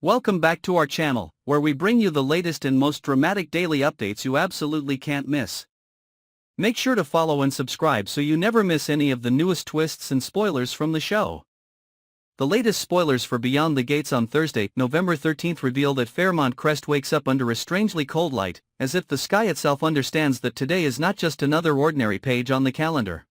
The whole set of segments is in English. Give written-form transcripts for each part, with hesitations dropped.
Welcome back to our channel, where we bring you the latest and most dramatic daily updates you absolutely can't miss. Make sure to follow and subscribe so you never miss any of the newest twists and spoilers from the show. The latest spoilers for Beyond the Gates on Thursday, November 13th reveal that Fairmont Crest wakes up under a strangely cold light, as if the sky itself understands that today is not just another ordinary page on the calendar.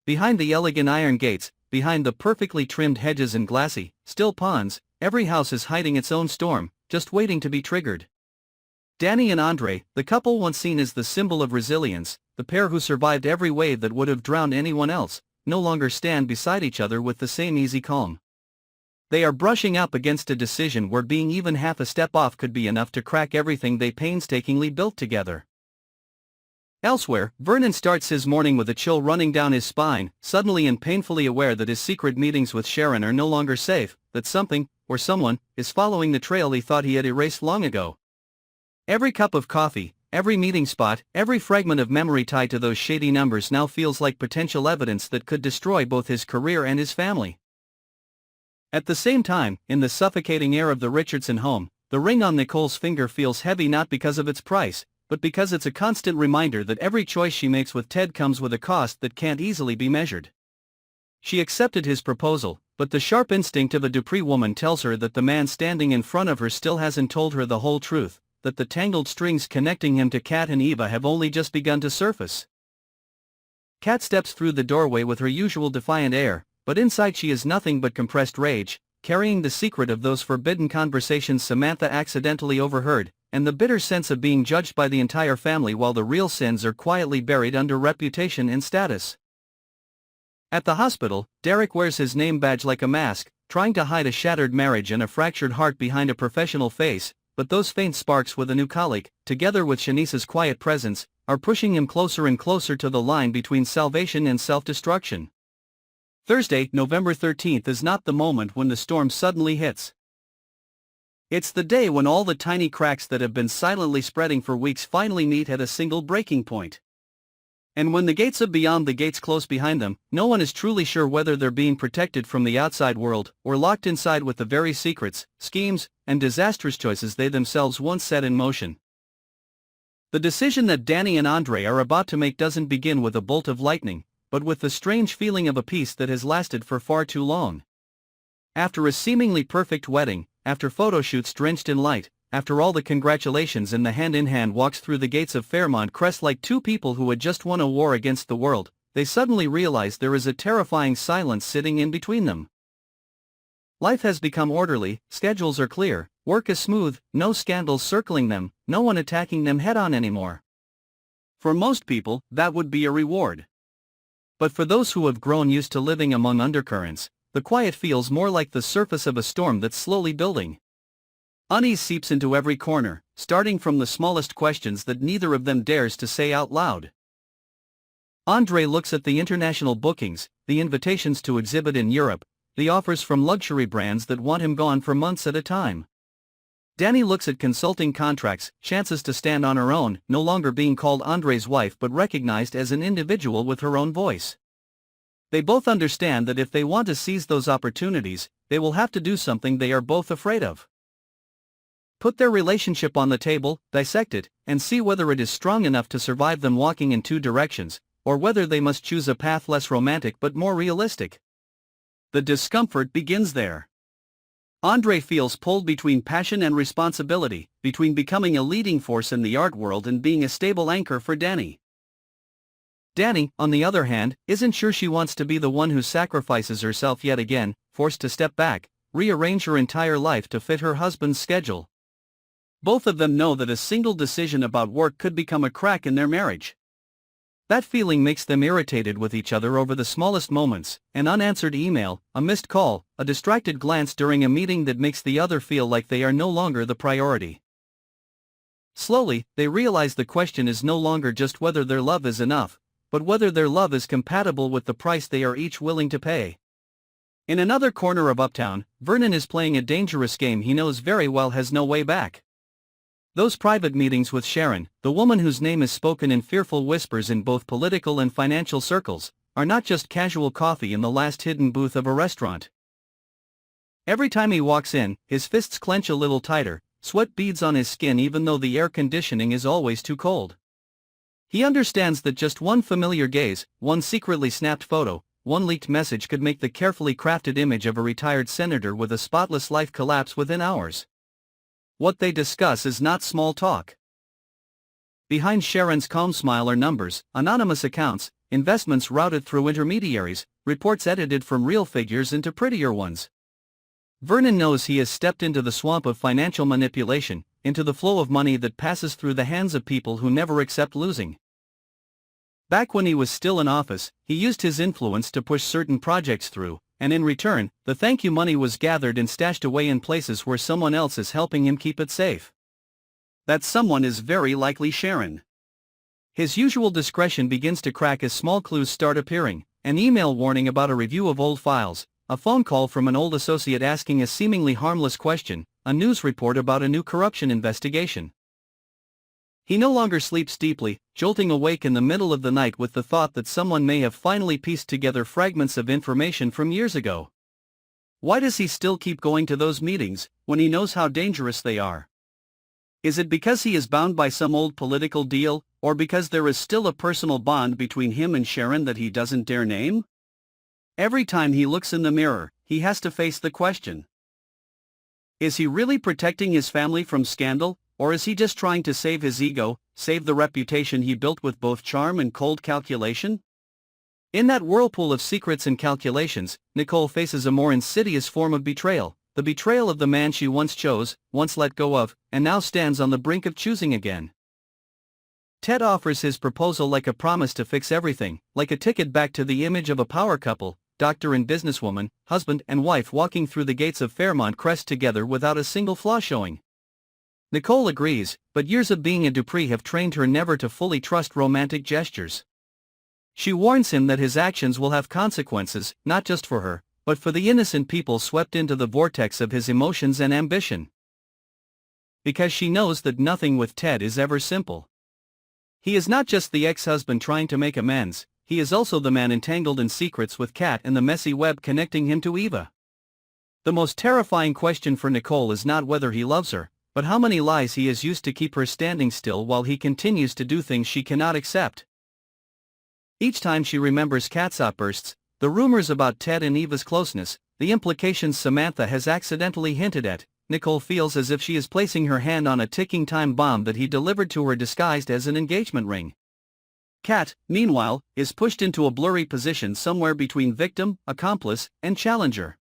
Behind the elegant iron gates, behind the perfectly trimmed hedges and glassy, still ponds, every house is hiding its own storm, just waiting to be triggered. Danny and Andre, the couple once seen as the symbol of resilience, the pair who survived every wave that would have drowned anyone else, no longer stand beside each other with the same easy calm. They are brushing up against a decision where being even half a step off could be enough to crack everything they painstakingly built together. Elsewhere, Vernon starts his morning with a chill running down his spine, suddenly and painfully aware that his secret meetings with Sharon are no longer safe, that something, or someone, is following the trail he thought he had erased long ago. Every cup of coffee, every meeting spot, every fragment of memory tied to those shady numbers now feels like potential evidence that could destroy both his career and his family. At the same time, in the suffocating air of the Richardson home, the ring on Nicole's finger feels heavy not because of its price, but because it's a constant reminder that every choice she makes with Ted comes with a cost that can't easily be measured. She accepted his proposal, but the sharp instinct of a Dupree woman tells her that the man standing in front of her still hasn't told her the whole truth, that the tangled strings connecting him to Kat and Eva have only just begun to surface. Kat steps through the doorway with her usual defiant air, but inside she is nothing but compressed rage, carrying the secret of those forbidden conversations Samantha accidentally overheard, and the bitter sense of being judged by the entire family while the real sins are quietly buried under reputation and status. At the hospital, Derek wears his name badge like a mask, trying to hide a shattered marriage and a fractured heart behind a professional face, but those faint sparks with a new colleague, together with Shanice's quiet presence, are pushing him closer and closer to the line between salvation and self-destruction. Thursday, November 13th is not the moment when the storm suddenly hits. It's the day when all the tiny cracks that have been silently spreading for weeks finally meet at a single breaking point. And when the gates of Beyond the Gates close behind them, no one is truly sure whether they're being protected from the outside world, or locked inside with the very secrets, schemes, and disastrous choices they themselves once set in motion. The decision that Danny and Andre are about to make doesn't begin with a bolt of lightning, but with the strange feeling of a peace that has lasted for far too long. After a seemingly perfect wedding, after photo shoots drenched in light, after all the congratulations and the hand-in-hand walks through the gates of Fairmont Crest like two people who had just won a war against the world, they suddenly realize there is a terrifying silence sitting in between them. Life has become orderly, schedules are clear, work is smooth, no scandals circling them, no one attacking them head-on anymore. For most people, that would be a reward. But for those who have grown used to living among undercurrents, the quiet feels more like the surface of a storm that's slowly building. Unease seeps into every corner, starting from the smallest questions that neither of them dares to say out loud. Andre looks at the international bookings, the invitations to exhibit in Europe, the offers from luxury brands that want him gone for months at a time. Danny looks at consulting contracts, chances to stand on her own, no longer being called Andre's wife but recognized as an individual with her own voice. They both understand that if they want to seize those opportunities, they will have to do something they are both afraid of. Put their relationship on the table, dissect it, and see whether it is strong enough to survive them walking in two directions, or whether they must choose a path less romantic but more realistic. The discomfort begins there. Andre feels pulled between passion and responsibility, between becoming a leading force in the art world and being a stable anchor for Danny. Danny, on the other hand, isn't sure she wants to be the one who sacrifices herself yet again, forced to step back, rearrange her entire life to fit her husband's schedule. Both of them know that a single decision about work could become a crack in their marriage. That feeling makes them irritated with each other over the smallest moments, an unanswered email, a missed call, a distracted glance during a meeting that makes the other feel like they are no longer the priority. Slowly, they realize the question is no longer just whether their love is enough, but whether their love is compatible with the price they are each willing to pay. In another corner of Uptown, Vernon is playing a dangerous game he knows very well has no way back. Those private meetings with Sharon, the woman whose name is spoken in fearful whispers in both political and financial circles, are not just casual coffee in the last hidden booth of a restaurant. Every time he walks in, his fists clench a little tighter, sweat beads on his skin even though the air conditioning is always too cold. He understands that just one familiar gaze, one secretly snapped photo, one leaked message could make the carefully crafted image of a retired senator with a spotless life collapse within hours. What they discuss is not small talk. Behind Sharon's calm smile are numbers, anonymous accounts, investments routed through intermediaries, reports edited from real figures into prettier ones. Vernon knows he has stepped into the swamp of financial manipulation, into the flow of money that passes through the hands of people who never accept losing. Back when he was still in office, he used his influence to push certain projects through, and in return, the thank you money was gathered and stashed away in places where someone else is helping him keep it safe. That someone is very likely Sharon. His usual discretion begins to crack as small clues start appearing: an email warning about a review of old files, a phone call from an old associate asking a seemingly harmless question, a news report about a new corruption investigation. He no longer sleeps deeply, jolting awake in the middle of the night with the thought that someone may have finally pieced together fragments of information from years ago. Why does he still keep going to those meetings, when he knows how dangerous they are? Is it because he is bound by some old political deal, or because there is still a personal bond between him and Sharon that he doesn't dare name? Every time he looks in the mirror, he has to face the question. Is he really protecting his family from scandal, or is he just trying to save his ego, save the reputation he built with both charm and cold calculation? In that whirlpool of secrets and calculations, Nicole faces a more insidious form of betrayal, the betrayal of the man she once chose, once let go of, and now stands on the brink of choosing again. Ted offers his proposal like a promise to fix everything, like a ticket back to the image of a power couple, doctor and businesswoman, husband and wife walking through the gates of Fairmont Crest together without a single flaw showing. Nicole agrees, but years of being a Dupree have trained her never to fully trust romantic gestures. She warns him that his actions will have consequences, not just for her, but for the innocent people swept into the vortex of his emotions and ambition. Because she knows that nothing with Ted is ever simple. He is not just the ex-husband trying to make amends, he is also the man entangled in secrets with Kat and the messy web connecting him to Eva. The most terrifying question for Nicole is not whether he loves her, but how many lies he has used to keep her standing still while he continues to do things she cannot accept. Each time she remembers Kat's outbursts, the rumors about Ted and Eva's closeness, the implications Samantha has accidentally hinted at, Nicole feels as if she is placing her hand on a ticking time bomb that he delivered to her disguised as an engagement ring. Kat, meanwhile, is pushed into a blurry position somewhere between victim, accomplice, and challenger.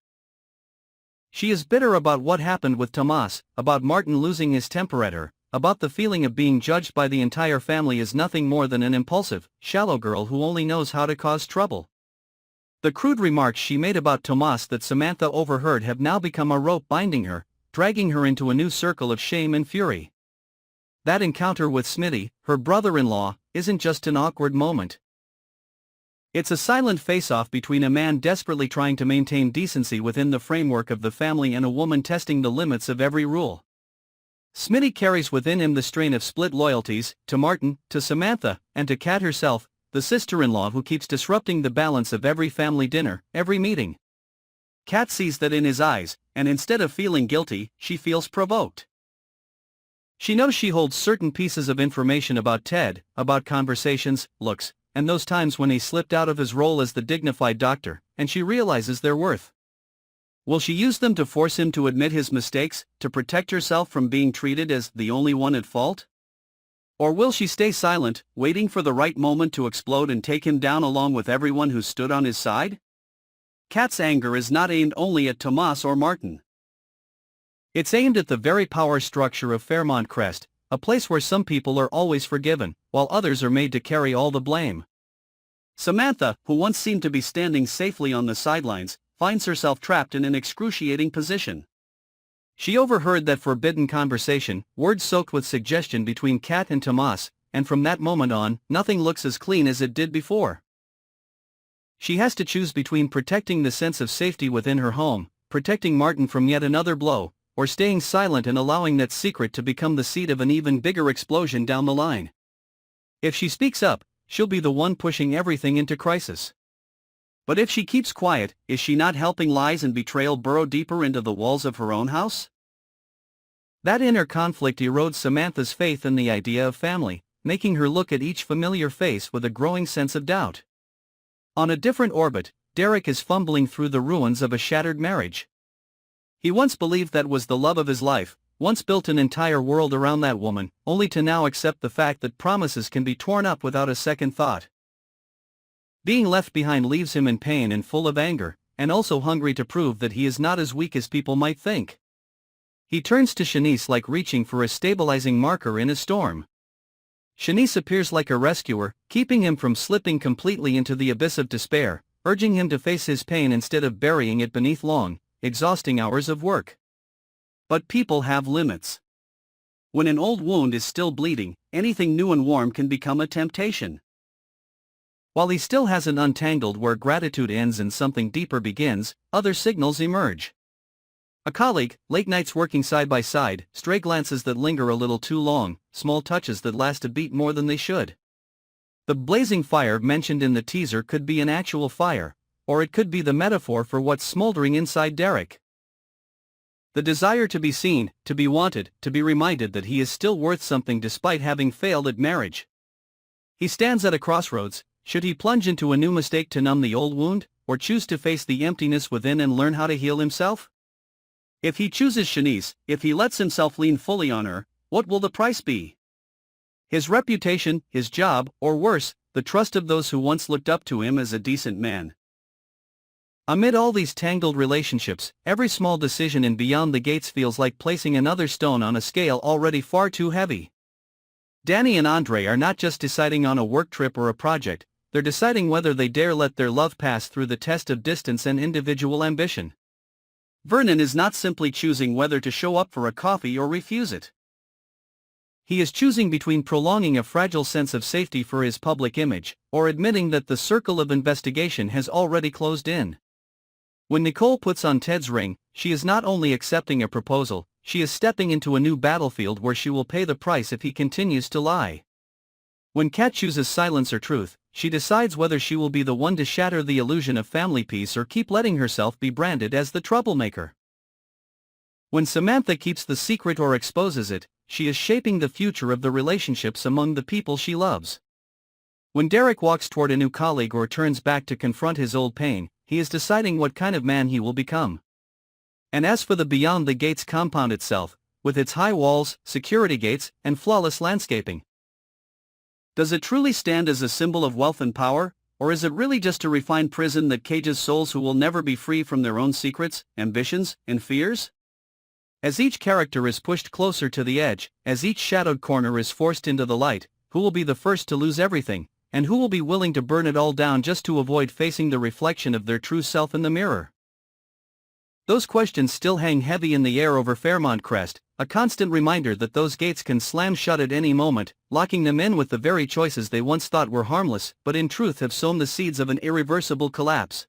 She is bitter about what happened with Tomas, about Martin losing his temper at her, about the feeling of being judged by the entire family as nothing more than an impulsive, shallow girl who only knows how to cause trouble. The crude remarks she made about Tomas that Samantha overheard have now become a rope binding her, dragging her into a new circle of shame and fury. That encounter with Smitty, her brother-in-law, isn't just an awkward moment. It's a silent face-off between a man desperately trying to maintain decency within the framework of the family and a woman testing the limits of every rule. Smitty carries within him the strain of split loyalties, to Martin, to Samantha, and to Kat herself, the sister-in-law who keeps disrupting the balance of every family dinner, every meeting. Kat sees that in his eyes, and instead of feeling guilty, she feels provoked. She knows she holds certain pieces of information about Ted, about conversations, looks, and those times when he slipped out of his role as the dignified doctor, and she realizes their worth. Will she use them to force him to admit his mistakes, to protect herself from being treated as the only one at fault? Or will she stay silent, waiting for the right moment to explode and take him down along with everyone who stood on his side? Kat's anger is not aimed only at Tomas or Martin. It's aimed at the very power structure of Fairmont Crest, a place where some people are always forgiven, while others are made to carry all the blame. Samantha, who once seemed to be standing safely on the sidelines, finds herself trapped in an excruciating position. She overheard that forbidden conversation, words soaked with suggestion between Kat and Tomas, and from that moment on, nothing looks as clean as it did before. She has to choose between protecting the sense of safety within her home, protecting Martin from yet another blow, or staying silent and allowing that secret to become the seed of an even bigger explosion down the line. If she speaks up, she'll be the one pushing everything into crisis. But if she keeps quiet, is she not helping lies and betrayal burrow deeper into the walls of her own house? That inner conflict erodes Samantha's faith in the idea of family, making her look at each familiar face with a growing sense of doubt. On a different orbit, Derek is fumbling through the ruins of a shattered marriage. He once believed that was the love of his life, once built an entire world around that woman, only to now accept the fact that promises can be torn up without a second thought. Being left behind leaves him in pain and full of anger, and also hungry to prove that he is not as weak as people might think. He turns to Shanice like reaching for a stabilizing marker in a storm. Shanice appears like a rescuer, keeping him from slipping completely into the abyss of despair, urging him to face his pain instead of burying it beneath long, exhausting hours of work. But people have limits. When an old wound is still bleeding, anything new and warm can become a temptation. While he still hasn't untangled where gratitude ends and something deeper begins, other signals emerge. A colleague, late nights working side by side, stray glances that linger a little too long, small touches that last a beat more than they should. The blazing fire mentioned in the teaser could be an actual fire, or it could be the metaphor for what's smoldering inside Derek. The desire to be seen, to be wanted, to be reminded that he is still worth something despite having failed at marriage. He stands at a crossroads. Should he plunge into a new mistake to numb the old wound, or choose to face the emptiness within and learn how to heal himself? If he chooses Shanice, if he lets himself lean fully on her, what will the price be? His reputation, his job, or worse, the trust of those who once looked up to him as a decent man. Amid all these tangled relationships, every small decision in Beyond the Gates feels like placing another stone on a scale already far too heavy. Danny and Andre are not just deciding on a work trip or a project, they're deciding whether they dare let their love pass through the test of distance and individual ambition. Vernon is not simply choosing whether to show up for a coffee or refuse it. He is choosing between prolonging a fragile sense of safety for his public image, or admitting that the circle of investigation has already closed in. When Nicole puts on Ted's ring, she is not only accepting a proposal, she is stepping into a new battlefield where she will pay the price if he continues to lie. When Kat chooses silence or truth, she decides whether she will be the one to shatter the illusion of family peace or keep letting herself be branded as the troublemaker. When Samantha keeps the secret or exposes it, she is shaping the future of the relationships among the people she loves. When Derek walks toward a new colleague or turns back to confront his old pain, he is deciding what kind of man he will become. And as for the Beyond the Gates compound itself, with its high walls, security gates, and flawless landscaping, does it truly stand as a symbol of wealth and power, or is it really just a refined prison that cages souls who will never be free from their own secrets, ambitions, and fears? As each character is pushed closer to the edge, as each shadowed corner is forced into the light, who will be the first to lose everything, and who will be willing to burn it all down just to avoid facing the reflection of their true self in the mirror? Those questions still hang heavy in the air over Fairmont Crest, a constant reminder that those gates can slam shut at any moment, locking them in with the very choices they once thought were harmless but in truth have sown the seeds of an irreversible collapse.